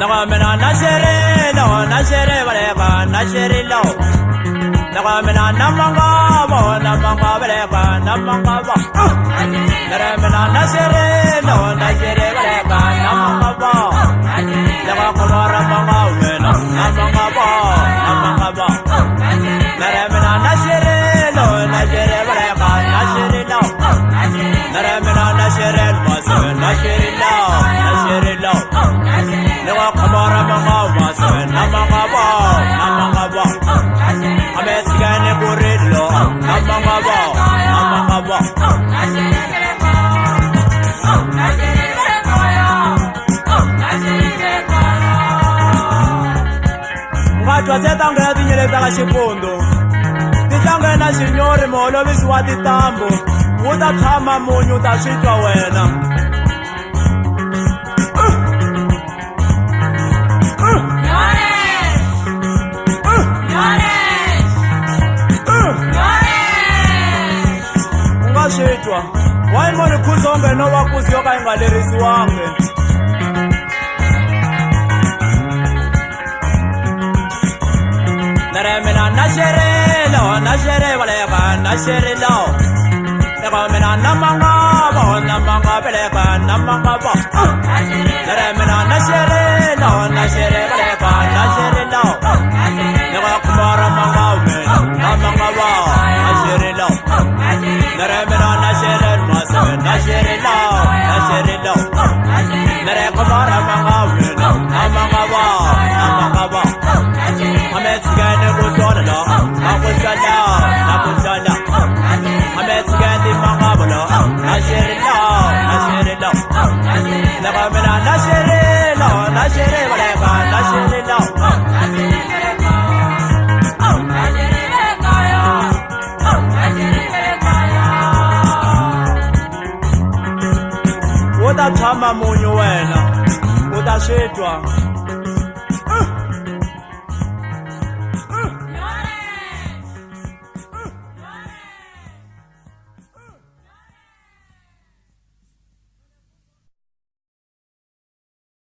Naga mena na shere baleka na shere lo. Naga mena na manga baleka na manga ba. Naga mena na shere baleka na manga ba. Naga kumara manga mena na manga ba. Naga mena na shere baleka na shere lo. Naga mena na shere lo. Naga kumara manga ba na manga ba. Ame sigane burilo na manga ba. Ngatwa setanga tinyele taka xipondo. Titanga na xinyori molovisi wa titambo. Uta tshama munyu ta switwa wena. Switwa wayimoni khuzonge no wakuzi yo ka yi nga lerisiwangi. Mina na shere baleka na shere lo. Mina na manga baleka na manga ba. Mina na shere baleka na shere lo. Naga kumara manga na manga ba na shere lo. Mina na shere lo. Mere kumara manga na manga ba. Ame tsigane kutona lo, nakutsala. Ame tsigane mangabolo, nashere lo. Naga mina nashere baleka nashere lo. Uta tshama munyu wena, uta switwa.